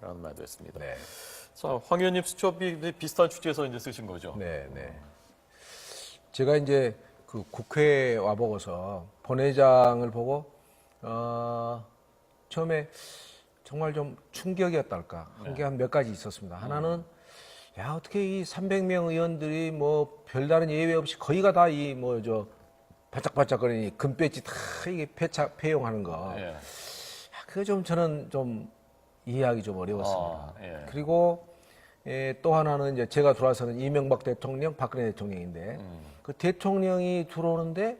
라는 말도 했습니다. 네. 자, 황 의원님 수첩이 비슷한 취지에서 이제 쓰신 거죠? 네, 네. 제가 이제 그 국회에 와보고서 본회장을 보고, 처음에 정말 좀 충격이었달까. 한 게 한 몇 가지 있었습니다. 하나는, 야, 어떻게 이 300명 의원들이 뭐 별다른 예외 없이 거의가 다 이 바짝바짝거리니 금배지 다 이게 폐용하는 거. 예. 그게 좀 저는 좀 이해하기 좀 어려웠습니다. 예. 그리고 또 하나는 이제 제가 들어와서는 이명박 대통령, 박근혜 대통령인데 그 대통령이 들어오는데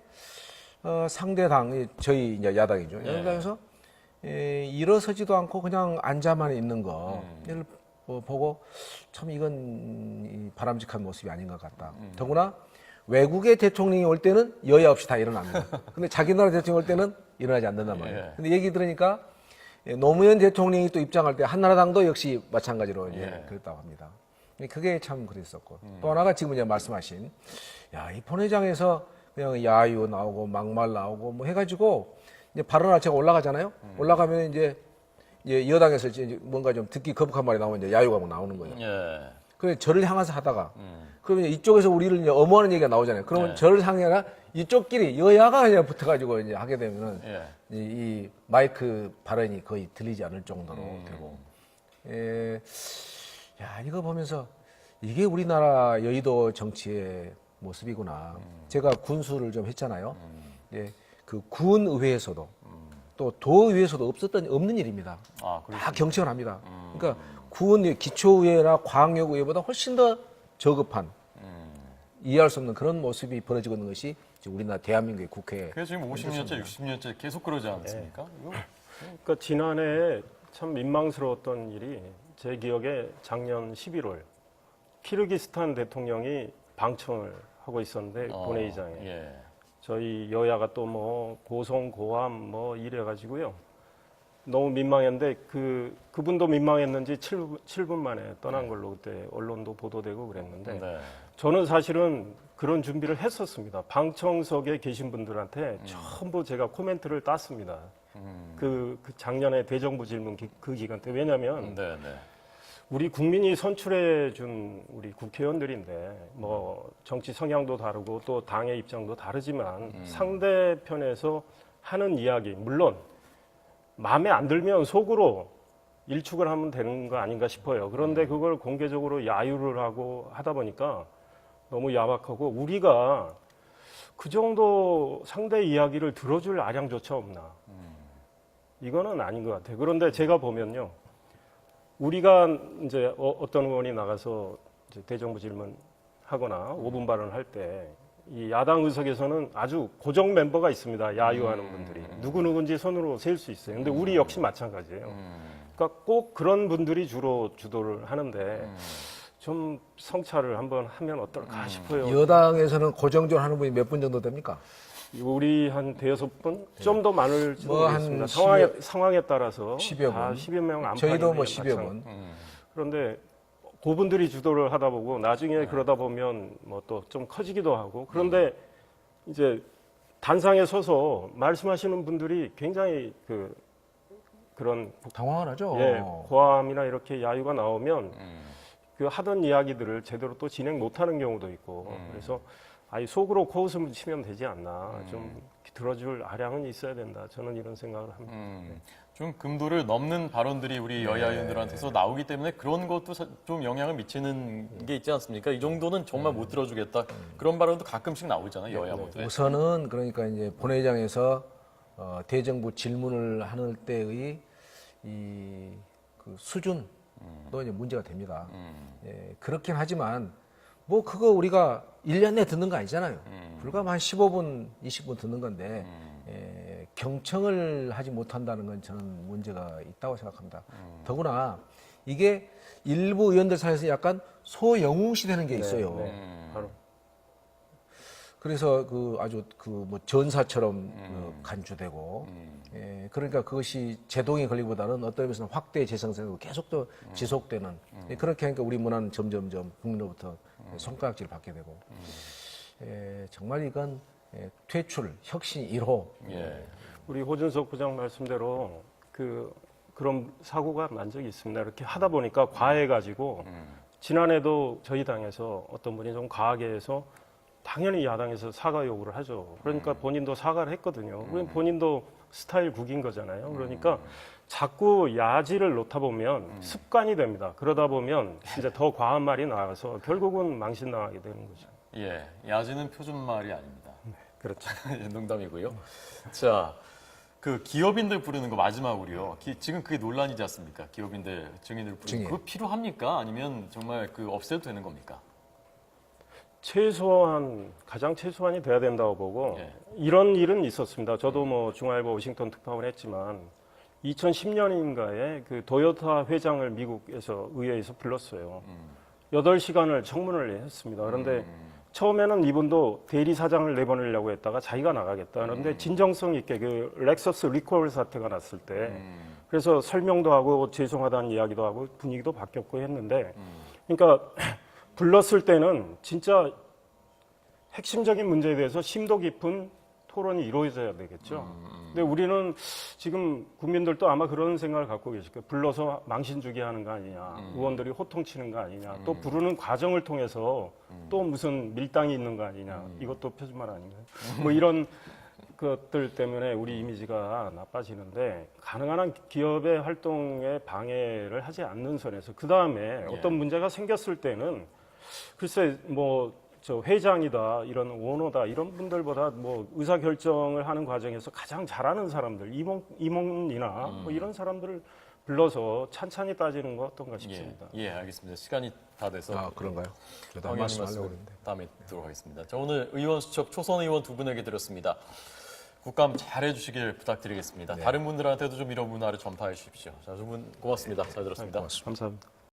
상대 당 저희 이제 야당이죠. 예. 야당에서 일어서지도 않고 그냥 앉아만 있는 거를 보고 참 이건 바람직한 모습이 아닌 것 같다. 더구나 외국의 대통령이 올 때는 여야 없이 다 일어납니다. 근데 자기 나라 대통령이 올 때는 일어나지 않는단 말이에요. 예. 근데 얘기 들으니까 노무현 대통령이 또 입장할 때 한나라당도 역시 마찬가지로 이제 그랬다고 합니다. 그게 참 그랬었고 또 하나가 지금 이제 말씀하신 야, 이 본회장에서 그냥 야유 나오고 막말 나오고 뭐 해가지고 이제 발언할 제가 올라가잖아요. 올라가면 이제 여당에서 이제 뭔가 좀 듣기 거북한 말이 나오면 이제 야유가 막 나오는 거예요. 예. 그래서 저를 향해서 하다가 그러면 이쪽에서 우리를 이제 엄호하는 얘기가 나오잖아요. 그러면 저를 향해가 이쪽끼리 여야가 그냥 붙어가지고 이제 하게 되면은 이 마이크 발언이 거의 들리지 않을 정도로 되고, 야, 이거 보면서 이게 우리나라 여의도 정치의 모습이구나. 제가 군수를 좀 했잖아요. 그 군의회에서도 또 도의회에서도 없는 일입니다. 다 경청을 합니다. 그러니까 군 기초의회나 광역의회보다 훨씬 더 저급한 이해할 수 없는 그런 모습이 벌어지고 있는 것이 우리나라 대한민국의 국회. 그래서 지금 50년째, 60년째 계속 그러지 않습니까? 그러니까 지난해 참 민망스러웠던 일이 제 기억에 작년 11월 키르기스탄 대통령이 방청을 하고 있었는데 본회의장에 저희 여야가 또 뭐 고성 고함 뭐 이래가지고요 너무 민망했는데 그분도 민망했는지 7분 만에 떠난 걸로 그때 언론도 보도되고 그랬는데 저는 사실은 그런 준비를 했었습니다. 방청석에 계신 분들한테 전부 제가 코멘트를 땄습니다. 그 작년에 대정부 질문 그 기간 때 왜냐하면 우리 국민이 선출해 준 우리 국회의원들인데 뭐 정치 성향도 다르고 또 당의 입장도 다르지만 상대편에서 하는 이야기 물론 마음에 안 들면 속으로 일축을 하면 되는 거 아닌가 싶어요. 그런데 그걸 공개적으로 야유를 하고 하다 보니까 너무 야박하고 우리가 그 정도 상대 이야기를 들어줄 아량조차 없나. 이거는 아닌 것 같아요. 그런데 제가 보면요. 우리가 이제 어떤 의원이 나가서 이제 대정부 질문 하거나 5분 발언할 때 이 야당 의석에서는 아주 고정 멤버가 있습니다. 야유하는 분들이. 누구누군지 손으로 셀 수 있어요. 근데 우리 역시 마찬가지예요. 그러니까 꼭 그런 분들이 주로 주도를 하는데 좀 성찰을 한번 하면 어떨까 싶어요. 여당에서는 고정적으로 하는 분이 몇 분 정도 됩니까? 우리 한 대여섯 분? 좀 더 많을지도 뭐 모르겠습니다. 한 상황에 따라서 10여 다 분. 10여 명 안팎. 저희도 뭐 10여 분. 그런데 그분들이 주도를 하다 보고 나중에 그러다 보면 뭐 또 좀 커지기도 하고 그런데 이제 단상에 서서 말씀하시는 분들이 굉장히 그런 당황을 하죠. 고함이나 이렇게 야유가 나오면 그 하던 이야기들을 제대로 또 진행 못하는 경우도 있고 그래서 아이 속으로 코웃음을 치면 되지 않나 좀 들어줄 아량은 있어야 된다 저는 이런 생각을 합니다. 좀 금도를 넘는 발언들이 우리 여야 의원들한테서 나오기 때문에 그런 것도 좀 영향을 미치는 게 있지 않습니까? 이 정도는 정말 못 들어주겠다. 그런 발언도 가끔씩 나오잖아요, 여야 모두에. 우선은 그러니까 이제 본회의장에서 대정부 질문을 하는 때의 그 수준도 이제 문제가 됩니다. 그렇긴 하지만 뭐 그거 우리가 1년 내에 듣는 거 아니잖아요. 불과 한 15분, 20분 듣는 건데 경청을 하지 못한다는 건 저는 문제가 있다고 생각합니다. 더구나 이게 일부 의원들 사이에서 약간 소영웅시 되는 게 있어요. 바로. 그래서 아주 뭐 전사처럼 간주되고, 그러니까 그것이 제동이 걸리기보다는 어떤 의미에서는 확대 재생산으로 계속 또 지속되는, 그렇게 하니까 우리 문화는 점점점 국민으로부터 손가락질을 받게 되고, 정말 이건 퇴출, 혁신 1호. 우리 호준석 부장 말씀대로 그런 사고가 난 적이 있습니다. 이렇게 하다 보니까 과해가지고 지난해도 저희 당에서 어떤 분이 좀 과하게 해서 당연히 야당에서 사과 요구를 하죠. 그러니까 본인도 사과를 했거든요. 그럼 본인도 스타일 국인 거잖아요. 그러니까 자꾸 야지를 놓다 보면 습관이 됩니다. 그러다 보면 진짜 더 과한 말이 나와서 결국은 망신당하게 되는 거죠. 예, 야지는 표준말이 아닙니다. 그렇죠. 예, 농담이고요. 자, 그 기업인들 부르는 거 마지막으로요. 지금 그게 논란이지 않습니까? 기업인들 증인들 부르는 증인. 거. 그거 필요합니까? 아니면 정말 그 없애도 되는 겁니까? 가장 최소한이 돼야 된다고 보고 예. 이런 일은 있었습니다. 저도 뭐 중앙일보 워싱턴 특파원 했지만 2010년인가에 그 도요타 회장을 미국에서 의회에서 불렀어요. 8시간을 청문을 했습니다. 그런데 처음에는 이분도 대리사장을 내보내려고 했다가 자기가 나가겠다. 그런데 진정성 있게 그 렉서스 리콜 사태가 났을 때 그래서 설명도 하고 죄송하다는 이야기도 하고 분위기도 바뀌었고 했는데 그러니까 불렀을 때는 진짜 핵심적인 문제에 대해서 심도 깊은 토론이 이루어져야 되겠죠. 근데 우리는 지금 국민들도 아마 그런 생각을 갖고 계실 거예요. 불러서 망신 주게 하는 거 아니냐. 의원들이 호통치는 거 아니냐. 또 부르는 과정을 통해서 또 무슨 밀당이 있는 거 아니냐. 이것도 표준말 아닌가요? 뭐 이런 것들 때문에 우리 이미지가 나빠지는데 가능한 한 기업의 활동에 방해를 하지 않는 선에서 그 다음에 어떤 문제가 생겼을 때는 글쎄 저 회장이다 이런 오너다 이런 분들보다 뭐 의사 결정을 하는 과정에서 가장 잘하는 사람들 임원이나 뭐 이런 사람들을 불러서 찬찬히 따지는 거 어떤가 싶습니다. 예, 알겠습니다. 시간이 다 돼서 아, 그런가요? 저도 한 의원님 말씀 말씀 하려고 했는데. 다음에 듣도록 하겠습니다. 자, 오늘 의원 수첩 초선 의원 두 분에게 드렸습니다. 국감 잘 해주시길 부탁드리겠습니다. 다른 분들한테도 좀 이런 문화를 전파해 주십시오. 자, 두 분 고맙습니다. 잘 들었습니다. 고맙습니다. 감사합니다.